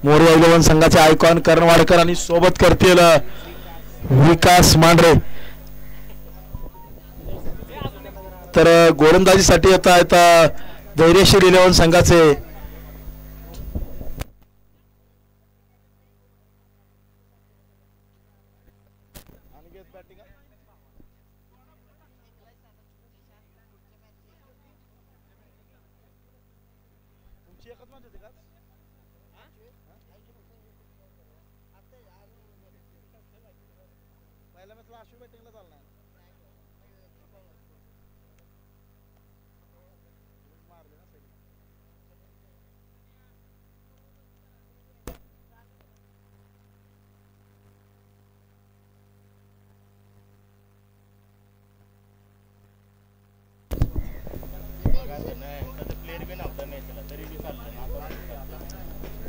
मोरया 11 संघाचे आयकॉन करण वाडकर आणि सोबत करतील विकास मांढरे. तर गोलंदाजीसाठी आता धैर्यशील 11 संघाचे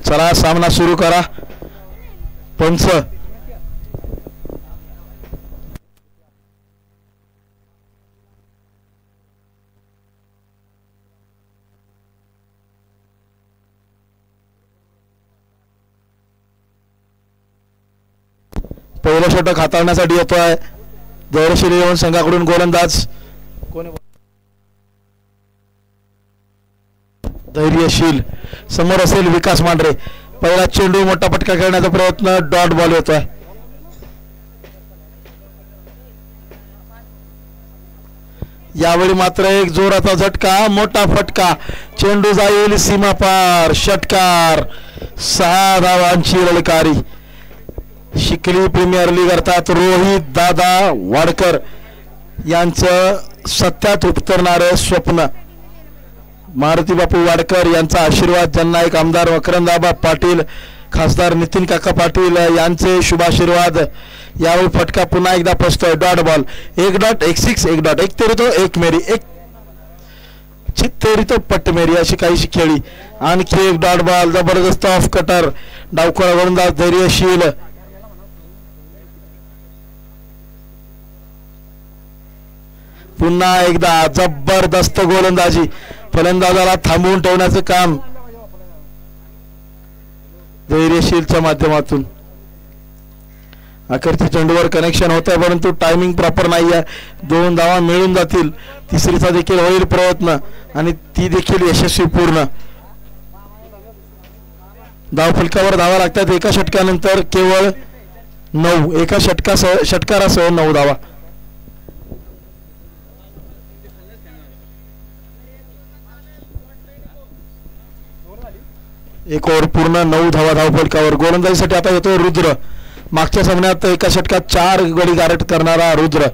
चला सामना सुरू करा. पंच पहिलं षटक हाताळण्यासाठी येतोय धैर्यशील 11 संघाकडून गोलंदाज कोण धैर्यशील. समोर असेल विकास मांढरे. पहिला चेंडू मोठा फटका खेळण्याचा प्रयत्न, डॉट बॉल येतोय. यावेळी मात्र एक जोराचा झटका, मोठा फटका, चेंडू जाईल सीमा पार, षटकार. 6 धावांची ललकारी. शिकली प्रीमियर लीग अर्थात रोहित दादा वाडकर यांचं सत्यात उतरणारे स्वप्न. मारुती बापू वाडकर यांचा आशीर्वाद, जननायक आमदार मकरंदाबा पाटील, खासदार नितीन काका पाटील यांचे शुभाशीर्वाद. यावेळी फटका पुन्हा एकदा पोचतोय. Dot ball. 1 डॉट 1 6 1 डॉट 1 तेरी तो 1 मेरी 1 चित्तेरी तो पट्ट मेरी अशी काहीशी खेळी. आणखी एक डॉट बॉल. जबरदस्त ऑफ कटर. डावखोरा गोलंदाज धैर्यशील. पुन्हा एकदा जबरदस्त गोलंदाजी. फलंदाजाला थांबवून ठेवण्याचं काम धैर्यशीलच्या माध्यमातून. अखेरच्या चेंडूवर कनेक्शन होत आहे परंतु टायमिंग प्रॉपर नाही आहे. 2 धावा मिळून जातील. तिसरीचा देखील होईल प्रयत्न आणि ती देखील यशस्वी पूर्ण. धावफलकावर धावा लागतात एका षटकानंतर केवळ 9. एका षटकारासह 9 धावा. एक ओव्हर पूर्ण 9 धावा धावफलकावर. गोलंदाजीसाठी आता येतो रुद्र. मागच्या सामन्यात एका षटकात 4 गडी गारट करणारा रुद्र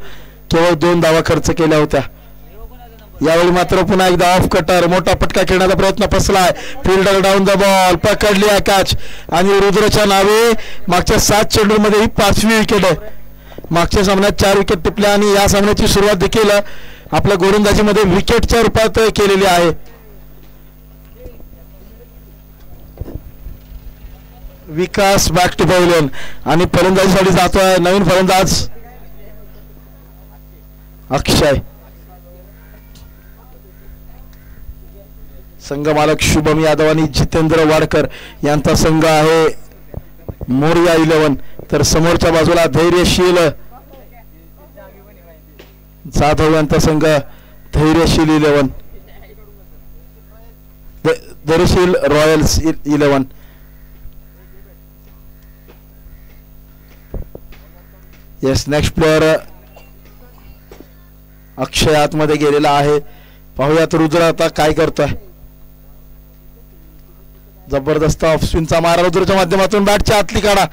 केवळ 2 धावा खर्च केल्या होत्या. यावेळी मात्र पुन्हा एकदा ऑफ कटर. मोठा फटका खेळण्याचा प्रयत्न फसलाय. Fielder down the ball. पकडली आहे कॅच आणि रुद्रच्या नावे मागच्या 7 चेंडूमध्ये ही 5वी विकेट आहे. मागच्या सामन्यात 4 विकेट टिपल्या आणि या सामन्याची सुरुवात देखील आपल्या गोलंदाजीमध्ये विकेटच्या रूपात केलेली आहे. विकास बॅक टू पॅव्हिलियन आणि फलंदाजीसाठी जातोय नवीन फलंदाज अक्षय. संघ मालक शुभम यादव आणि जितेंद्र वाडकर यांचा संघ आहे मोरया 11. तर समोरच्या बाजूला धैर्यशील जाधव यांचा संघ Dhairyasheel 11 Dhairyasheel royals 11. Yes next player Akshay आतमध्ये गेलेला आहे. पाहूयात रुद्र आता काय करतोय. जबरदस्त ऑफ स्पिनचा मारा रुद्रच्या माध्यमातून बॅटच्या आतली काढा.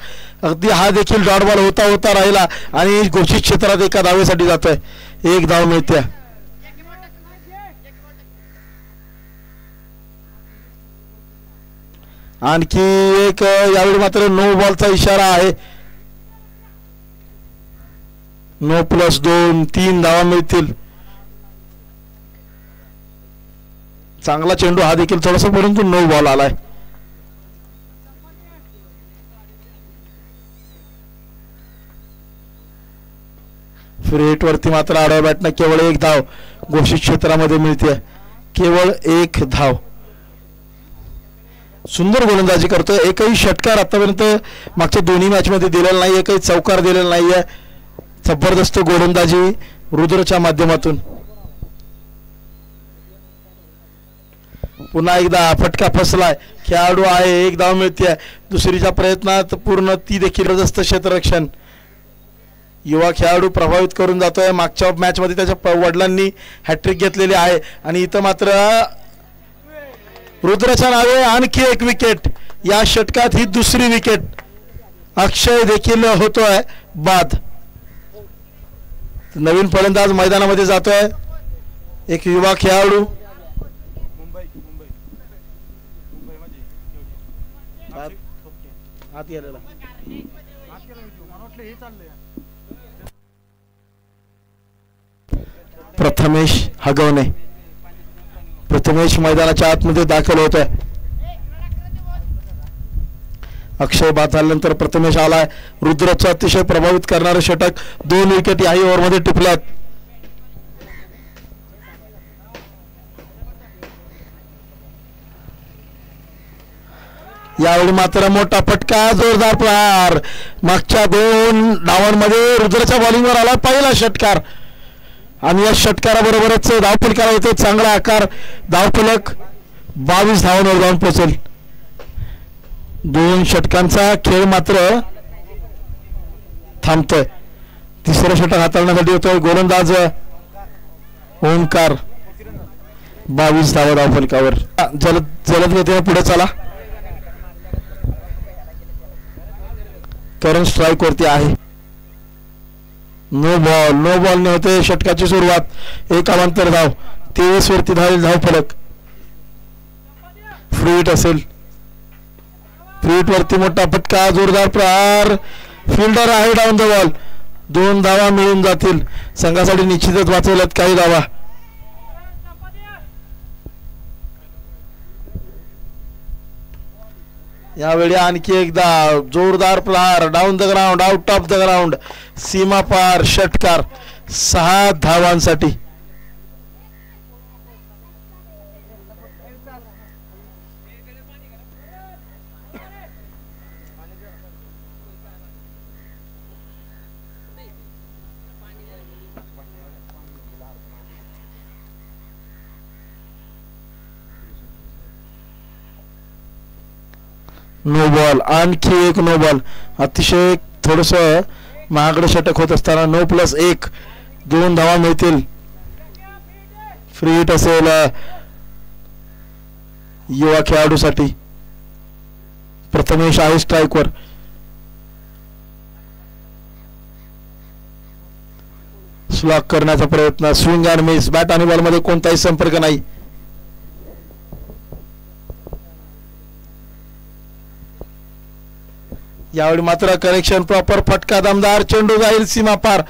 अगदी हा देखील डॉट बॉल होता राहिला आणि घोषित क्षेत्रात एका धावेसाठी जातोय. 1 धाव मिळते. आणखी एक यावेळी मात्र नो बॉलचा इशारा आहे. 9+2 3 धावा मिळतील. चांगला चेंडू हा देखील थोडासा परंतु नो बॉल आलाय. फ्री हिट वरती मात्र आडव्या बॅटनं केवळ 1 धाव घोषित क्षेत्रामध्ये मिळते. केवळ 1 धाव. सुंदर गोलंदाजी करतोय. एकही षटकार आतापर्यंत मागच्या दोन्ही मॅच मध्ये दिलेला नाही. एकही चौकार दिलेला नाहीये. जबरदस्त गोलंदाजी रुद्रच्या माध्यमातून. पुन्हा एकदा फटका फसलाय. खेळाडू आहे. 1 धाव मिळते. दुसरीच्या प्रयत्नात पूर्ण ती देखील जबरदस्त क्षेत्ररक्षण. युवा खेळाडू प्रभावित करून जातोय. मागच्या मॅच मध्ये त्याच्या वडिलांनी हॅट्रिक घेतलेली आहे आणि इथं मात्र रुद्रच्या नावे आणखी 1 विकेट. या षटकात ही दुसरी विकेट. अक्षय देखील होतोय बाद. नवीन फलंदाज मैदानामध्ये जातोय. एक युवा खेळाडू. प्रथमेश हगवणे. प्रथमेश मैदानाच्या आतमध्ये दाखल होत आहे. अक्षय बाद झाल्यानंतर प्रथमेश आलाय. रुद्रचं अतिशय प्रभावित करणारं षटक. 2 विकेट याही ओव्हरमध्ये टिपल्यात. यावेळी मात्र मोठा फटका. जोरदार प्रहार. मागच्या 2 डावांमध्ये रुद्रच्या बॉलिंगवर आला पहिला षटकार आणि या षटकाराबरोबरच धावफलकाला येतो चांगला आकार. धावफलक 22 धावांवर जाऊन पोहोचेल. 2 षटकांचा खेळ मात्र थांबतोय. तिसरं षटक हाताळण्यासाठी होतोय गोलंदाज ओंकार. 22 धावा धावफलकावर. जलद गतीने पुढे चला. करण स्ट्राईक वरती आहे. नो बॉलने होते षटकाची सुरुवात. 1 अवांतर धाव. 23 वरती धाव फलक. फ्री हिट असेल. फ्री हिट वरती मोठा फटका. जोरदार प्रहार. फिल्डर आहे डाऊन द बॉल. 2 धावा मिळून जातील. संघासाठी निश्चितच वाचवल्यात काही धावा. यावेळी आणखी एकदा जोरदार प्रहार. Down the ground. Out of the ground. सीमा पार षटकार. 6 धावांसाठी. No ball. आणखी 1 नो बॉल. अतिशय थोडस महागडे षटक होत असताना 9+1 2 धावा मिळतील. फ्री हिट असेल युवा खेळाडूसाठी. प्रथमेश आहे स्ट्राईकवर. स्लॉक करण्याचा प्रयत्न. Swing and miss. बॅट आणि बॉल मध्ये कोणताही संपर्क नाही. यावेळी मात्र कनेक्शन प्रॉपर. फटका दमदार. चेंडू जाईल सीमा पार.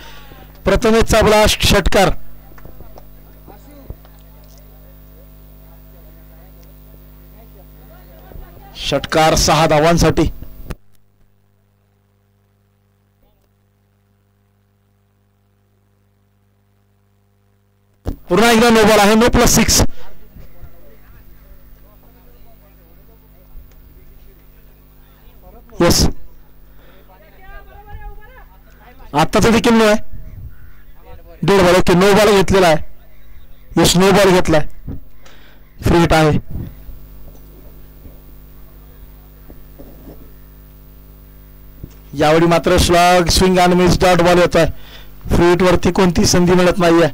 प्रथमेशचा ब्लास्ट षटकार. षटकार 6 धावांसाठी. पुन्हा एकदा नो बॉल आहे. 9+6. येस. आत्ताचा देखील नो आहे. 1.5 बॉल. ओके. नो बॉल घेतलेला आहे. यस. नो बॉल घेतलाय. फ्री हिट आहे. यावेळी मात्र स्लॉग स्विंग आणि मिस डॉट बॉल येत आहे. फ्री हिट वरती कोणती संधी मिळत नाहीये.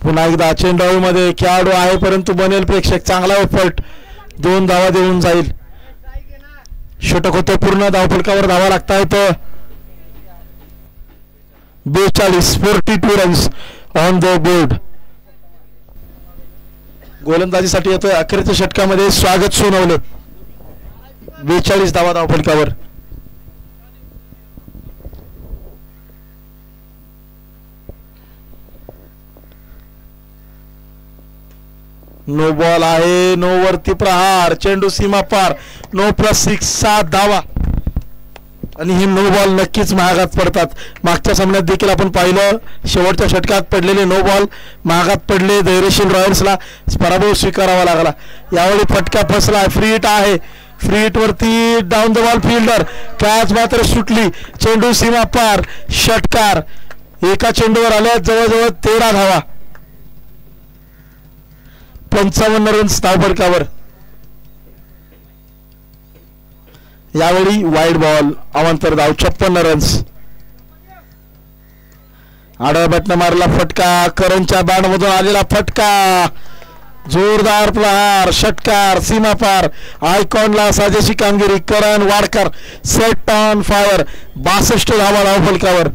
पुन्हा एकदा चेंडूमध्ये खेळाडू आहे परंतु बनेल प्रेक्षक. चांगला एफर्ट. 2 धावा देऊन जाईल. षटक होतं पूर्ण. धावफलकावर धावा लागतायत. 42 रन्स ऑन द बोर्ड. गोलंदाजीसाठी येतोय अखेरच्या षटकामध्ये स्वागत सोनवणे. 42 धावा धावफलकावर. नो बॉल आहे. नो वरती प्रहार. चेंडू सीमा पार. नो +6 7 धावा. आणि ही नो बॉल नक्कीच महागात पडतात. मागच्या सामन्यात देखील आपण पाहिलं शेवटच्या षटकात पडलेले नो बॉल महागात पडले. धैर्यशील रॉयल्सला पराभव स्वीकारावा लागला. यावेळी फटका फसला. फ्री हिट आहे. फ्री हिट वरती down the ball fielder. Catch मात्र सुटली. चेंडू सीमा पार. षटकार. एका चेंडूवर आल्या जवळजवळ 13 धावा. 55 रन्स धावफलकावर. यावेळी वाईड बॉल. अवांतर धाव 56 रन्स. आडव्या बॅटनं मारला फटका. करणच्या बॅटमधून आलेला फटका. जोरदार प्रहार. षटकार. सीमा पार. आयकॉनला साजेशी कामगिरी. करण वाडकर सेट ऑन फायर. 62 धावा धावफलकावर.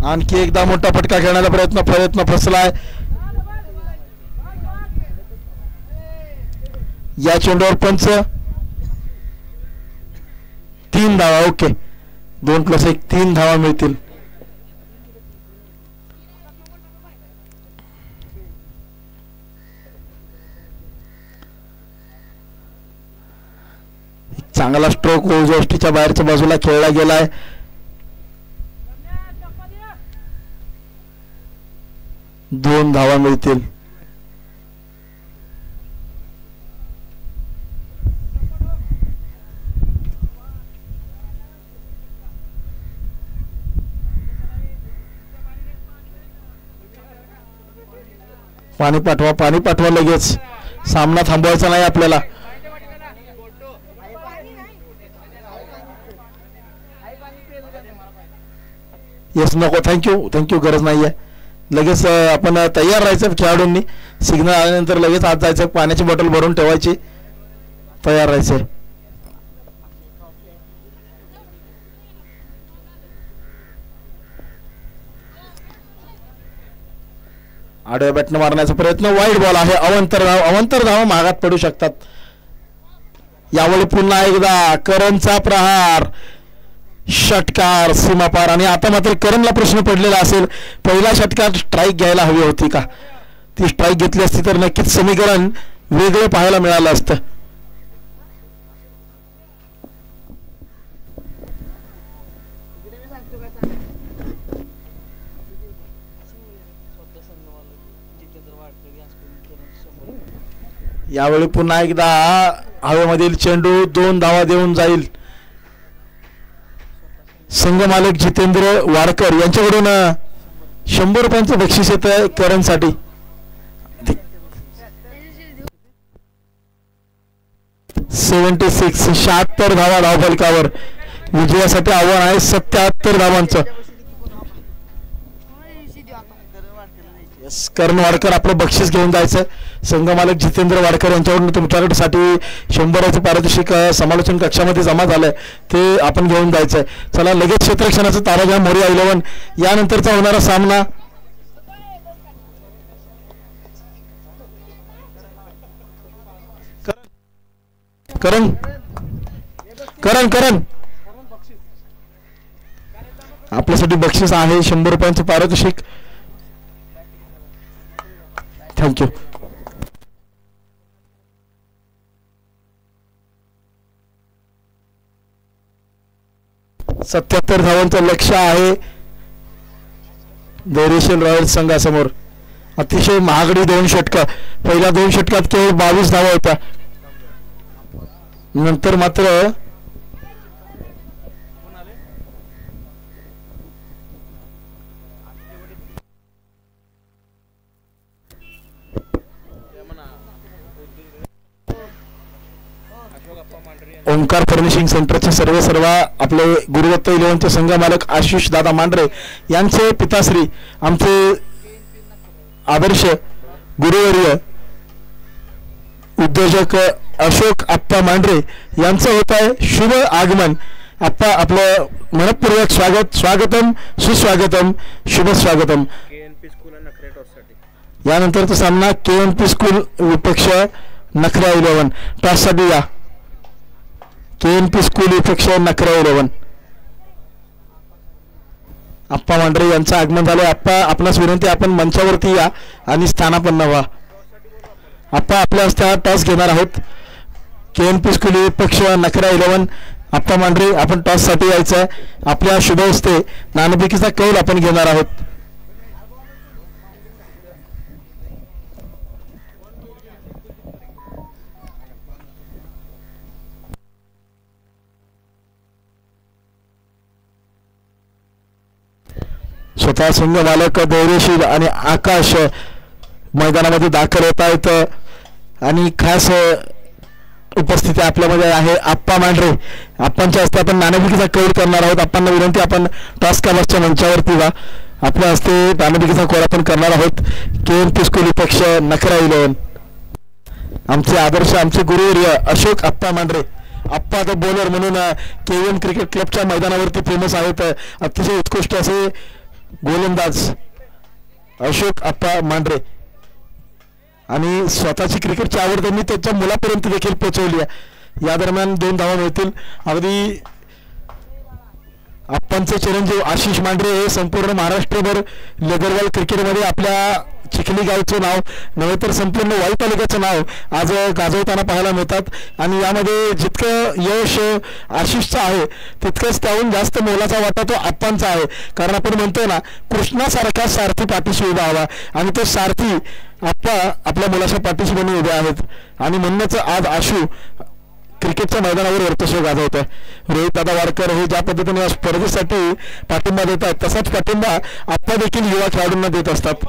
आणखी एकदा मोठा फटका खेळण्याचा प्रयत्न फसलाय. या चेंडूवर पंच. 3 धावा. ओके. 2+1 3 धावा मिळतील. चांगला स्ट्रोक गोष्टीच्या बाहेरच्या बाजूला खेळला गेलाय. दोन धावा मिळतील. पाणी पाठवा लगेच. सामना थांबवायचा नाही आपल्याला. येस नको. थँक्यू गरज नाहीये. लगेच आपण तयार राहायचं. खेळाडूंनी सिग्नल आल्यानंतर लगेच आत जायचं. पाण्याची बॉटल भरून ठेवायची. तयार राहायचं. आडव्या बॅटनं मारण्याचा प्रयत्न. वाईड बॉल आहे. अवंतर धावा महागात पडू शकतात. यावेळी पुन्हा एकदा करणचा प्रहार. षटकार. सीमापार. आणि आता मात्र करणला प्रश्न पडलेला असेल. पहिल्या षटकात स्ट्राईक घ्यायला हवी होती का? ती स्ट्राईक घेतली असती तर नक्कीच समीकरण वेगळं पाहायला मिळालं असतं. यावेळी पुन्हा एकदा हवेमधील चेंडू 2 धावा देऊन जाईल. संघमालक जितेंद्र वाडकर यांच्याकडून 100 रुपयांचं बक्षीस येत आहे करणसाठी. 76 धावा धावफलकावर. विजयासाठी आव्हान आहे 77 धावांचं. करण वाडकर आपलं बक्षीस घेऊन जायचं. संघमालक जितेंद्र वाडकर यांच्याकडून तुमच्याकडसाठी 100चं पारितोषिक समालोचन कक्षामध्ये जमा झालंय. ते आपण घेऊन जायचंय. चला लगेच क्षेत्ररक्षणाचा तारा घ्या. मोरिया 11 यानंतरचा होणारा सामना. करण आपल्यासाठी बक्षीस आहे 100 रुपयांचं पारितोषिक. थँक्यू. 77 धावांचं लक्ष्य आहे धैर्यशील रॉयल्स संघासमोर. अतिशय महागडी 2 षटकं. पहिल्या 2 षटकात केवळ 22 धावा होत्या. नंतर मात्र ओंकार फर्निशिंग सेंटरचे सर्व आपले गुरुदत्त 11चे संघ मालक आशिष दादा मांढरे यांचे पिताश्री आमचे आदर्श गुरुवर्य उद्योजक अशोक आप्पा मांढरे यांचं होत आहे शुभ आगमन. आप्पा आपलं मनपूर्वक स्वागतम सुस्वागतम शुभ स्वागतम. यानंतरचा सामना KNP स्कूल विपक्ष नखरा 11 टॉससाठी या. KNP स्कूल विपक्ष नखरा 11. आप्पा मांढरे यांचं आगमन झालं. आप्पा आपणास विनंती आपण मंचावरती या आणि स्थानापन्न व्हा. आप्पा आपल्या हस्ते टॉस घेणार आहोत. KNP स्कूल विपक्ष नखरा 11. आप्पा मांढरे आपण टॉस साठी यायचं आहे. आपल्या शुभ हस्ते नाणेफेकीचा कौल आपण घेणार आहोत. स्वतः संघ मालक धैर्यशील आणि आकाश मैदानामध्ये दाखल होत आहेत आणि खास उपस्थिती आपल्यामध्ये आहे आप्पा मांढरे. आप्पांच्या हस्ते आपण नाणेफेकीचा कौल करणार आहोत. आप्पांना विनंती आपण टॉस कालसच्या मंचावरती वा. आपल्या हस्ते नाणेफेकीचा कौल आपण करणार आहोत. KNP स्कूल विपक्ष नखरा 11. आमचे आदर्श आमचे गुरुवर्य अशोक आप्पा मांढरे. आप्पा द बॉलर म्हणून KN क्रिकेट क्लबच्या मैदानावरती फेमस आहेत. अतिशय उत्कृष्ट असे गोलंदाज अशोक आप्पा मांढरे आणि स्वतःची क्रिकेटची आवड त्यांनी त्याच्या मुलापर्यंत देखील पोहोचवली आहे. या दरम्यान 2 धावा मिळतील. अगदी आप्पांचे चिरंजीव आशिष मांढरे हे संपूर्ण महाराष्ट्रभर लेदरबॉल क्रिकेटमध्ये आपल्या चिखली गावचं नाव नव्हे तर संपूर्ण वाई तालुक्याचं नाव आज गाजवताना पाहायला मिळतात. आणि यामध्ये जितकं यश आशिषचं आहे तितकंच त्याहून जास्त मोलाचा वाटा तो आप्पांचा आहे. कारण आपण म्हणतोय ना कृष्णासारखा सारथी पाठीशी उभा हवा आणि तो सारथी आप्पा आपल्या मुलाच्या पाठीशी बनून उभे आहेत. आणि म्हणूनच आज आशू क्रिकेटच्या मैदानावर वर्चस्व गाजवत आहे. रोहित दादा वाडकर हे ज्या पद्धतीने या स्पर्धेसाठी पाठिंबा देत आहेत तसाच पाठिंबा आप्पा देखील युवा खेळाडूंना देत असतात.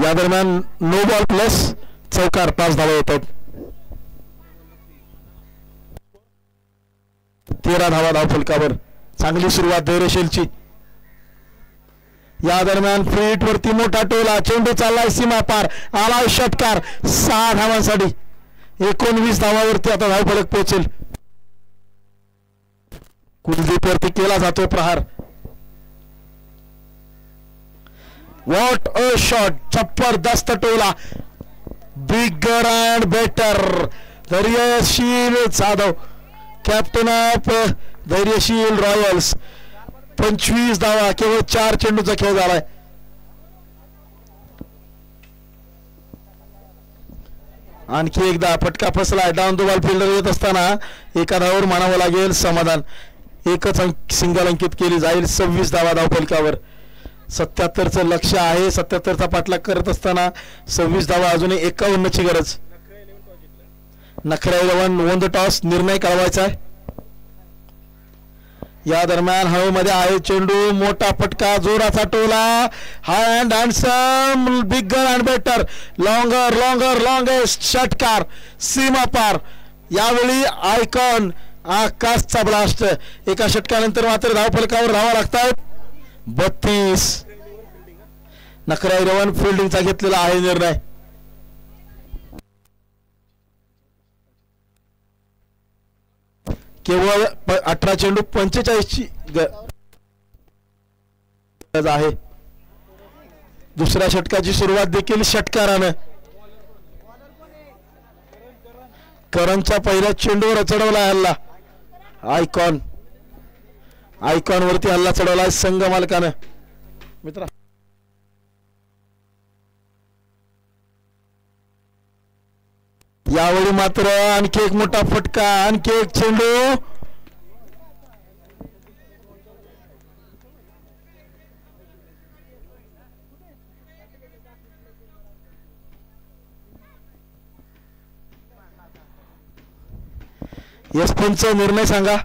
या दरम्यान नो बॉल प्लस चौकार 5 धावा येतात. 13 धावा धावफलकावर. चांगली सुरुवात धैर्यशीलची. या दरम्यान फ्रीट वरती मोठा टोला चेंडू चाललाय सीमा पार आलाय षटकार 6 धावांसाठी 19 धावावरती आता धावफलक पोहोचेल. कुलदीप वरती केला जातो प्रहार. What a shot. जबरदस्त टोला. बिगर and better Dhairyasheel Jadhav captain of Dhairyasheel Royals. 25 धावा केवळ 4 चेंडूचा खेळ झालाय. आणखी एकदा फटका फसलाय. डाऊन द बॉल फिल्डर येत असताना एका धावावर मानावं लागेल समाधान. एकच सिंगल अंकित केली जाईल. 26 धावा धावफलकावर. 77चं लक्ष आहे. 77चा पाठलाग करत असताना 26 धावा अजूनही 51ची गरज. नखरा 11 वन द टॉस निर्णय कळवायचा आहे. या दरम्यान हवेमध्ये आहे चेंडू. मोठा फटका जोराचा टोला. Hand handsome bigger and better longest षटकार सीमा पार. यावेळी आयकॉन आकाशचा ब्लास्ट. एका षटकानंतर मात्र धावफलकावर धावा लागतात 32. नखरा 11 फिल्डिंगचा घेतलेला आहे निर्णय. केवळ 18 चेंडू 45ची गरज आहे. दुसऱ्या षटकाची सुरुवात देखील षटकारानं. करणच्या पहिल्या चेंडूवर चढवला हल्ला. आयकॉन वरती हल्ला चढवला संघ मालकानं. मित्रा यावेळी मात्र आणखी एक मोठा फटका. आणखी एक चेंडू. यस पंच निर्णय सांगा.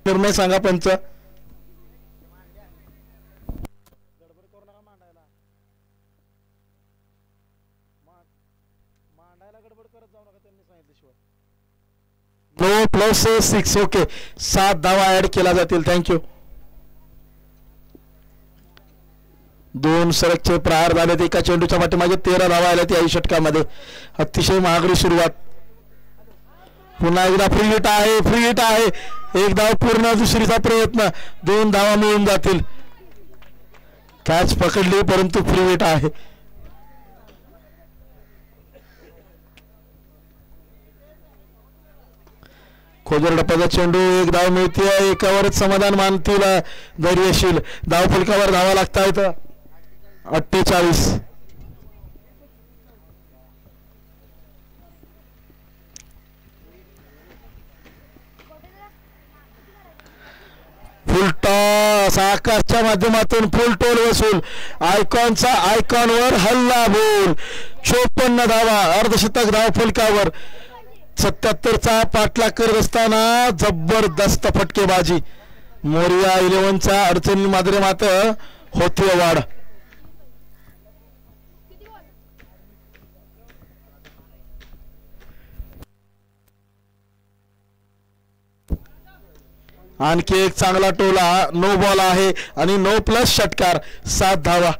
निर्णय सांगा पंच. No plus 6. ओके 7 धावा ऍड केला जातील. थँक्यू. दोन सलगचे प्रहार झालेत एका चेंडूच्या पाठीमागे 13 धावा आल्या या षटकामध्ये. अतिशय महागडी सुरुवात. पुन्हा एकदा फ्री हिट आहे, फ्री हिट आहे. एक धाव पूर्ण, दुसरीचा प्रयत्न, 2 धावा मिळून जातील. कॅच पकडली परंतु फ्री हिट आहे. खोजरडपाचा चेंडू, एक धाव मिळते. एकावरच समाधान मानतील धैर्यशील. धाव फलकावर धावा लागतायत 48. फुल टॉस आकाशच्या माध्यमातून फुल टोल वसूल. आयकॉनचा आयकॉनवर हल्ला बोल. 54 धावा, अर्धशतक धाव फलकावर. 77चा पाठलाग करत असताना जबरदस्त फटकेबाजी. मोरिया 11च्या अडचणी मात्र होती वाढ. आणखी एक चांगला टोला. नो बॉल आहे आणि नो प्लस षटकार. 7 धावा.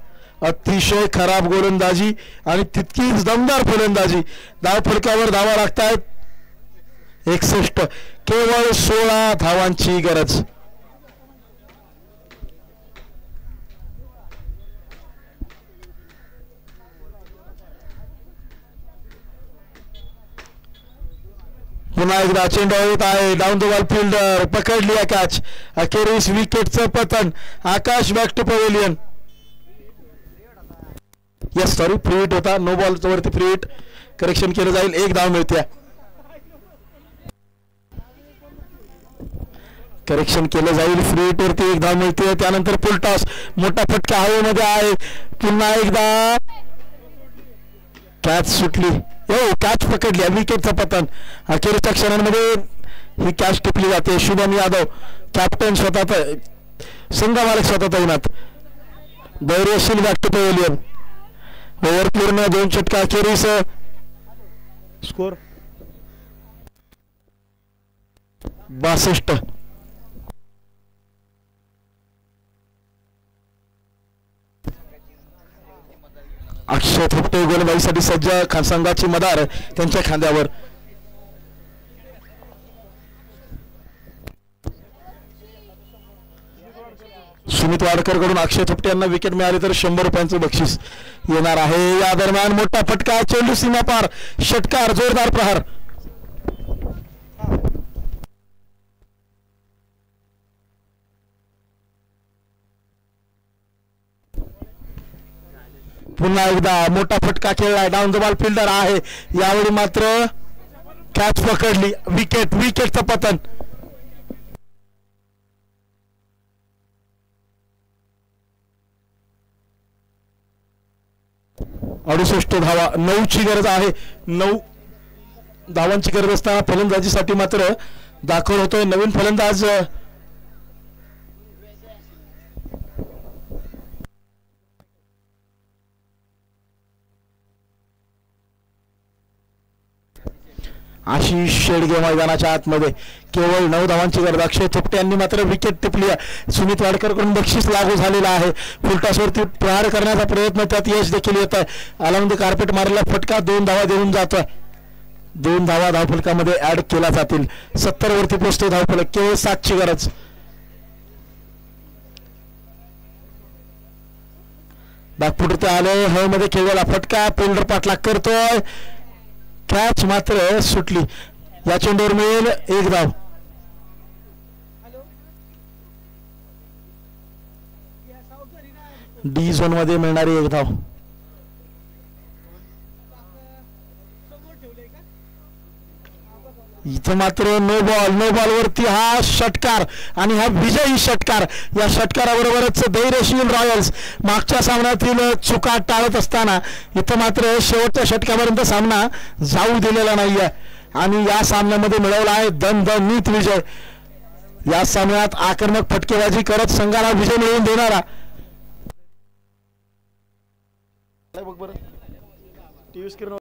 अतिशय खराब गोलंदाजी आणि तितकीच दमदार फलंदाजी. धाव फलकावर धावा लागतायत 61. केवळ 16 धावांची गरज. पुन्हा एकदा चेंडू येत आहे. डाऊन द बॉल फिल्डर पकडली कॅच. अखेरीस विकेटचं पतन. Akash back to pavilion. Yes sorry, free hit होता. नो बॉल वरती फ्री हिट. करेक्शन केलं जाईल. 1 धाव मिळते. करेक्शन केलं जाईल. फ्री हिट वरती 1 धाव मिळते. त्यानंतर फुल टॉस. मोठा फटका हवेमध्ये आहे. पुन्हा एकदा कॅच सुटली. कॅच पकडली. विकेटचं पतन. अखेरच्या क्षणांमध्ये ही कॅच टिपली जाते. शुभम यादव कॅप्टन स्वतः, संघमालक स्वतः तैनात. Dhairyasheel back to pavilion. Over पूर्ण 2 षटका अखेरीस. स्कोर 62. अक्षय थोपटे गोलंदाजीसाठी सज्ज. संघाची मदार त्यांच्या खांद्यावर. सुमित वाडकर कडून अक्षय थोपटे यांना विकेट मिळाली तर 100 रुपयांचे बक्षीस येणार आहे. या दरम्यान मोठा फटका, चेंडू सीमा पार, षटकार, जोरदार प्रहार. पुन्हा एकदा मोठा फटका खेळलाय. डाऊन द बॉल फिल्डर आहे. यावेळी मात्र कॅच पकडली. विकेट, विकेटचं पतन. अडुसष्ट धावा. 9ची गरज आहे. 9 धावांची गरज असताना फलंदाजीसाठी मात्र दाखल होतोय नवीन फलंदाज. आशिष शेडगे मैदानाच्या आतमध्ये. केवळ 9 धावांची गरज. अक्षय थोपटे यांनी मात्र विकेट टिपली. सुमित वाडकर कडून बक्षीस लागू झालेला आहे. फुलटॉसवरती प्रहार करण्याचा प्रयत्न, त्यात यश देखील येत आहे. अलॉंग द कार्पेट मारलेला फटका 2 धावा देऊन जातोय. 2 धावा धावफलकामध्ये ऍड केला जातील. 70 वरती पोहोचतो धावफलक. केवळ 7ची गरज. बागपुट आले. हवेमध्ये खेळलेला फटका. फिल्डर पाठलाग करतोय. कॅच मात्र सुटली. या चेंडूवर मिळेल 1 धाव. डी झोन मध्ये मिळणारी 1 धाव. इथं मात्र नो बॉल. नो बॉल वरती हा षटकार आणि हा विजयी षटकार. या षटकाराबरोबरच धैर्यशील रॉयल्स मागच्या सामन्यातील चुका टाळत असताना इथं मात्र शेवटच्या षटकापर्यंत सामना जाऊ दिलेला नाहीये आणि या सामन्यामध्ये मिळवला आहे दणदणीत विजय. या सामन्यात आक्रमक फटकेबाजी करत संघाला विजय मिळवून देणारा टीव्ही स्क्रीन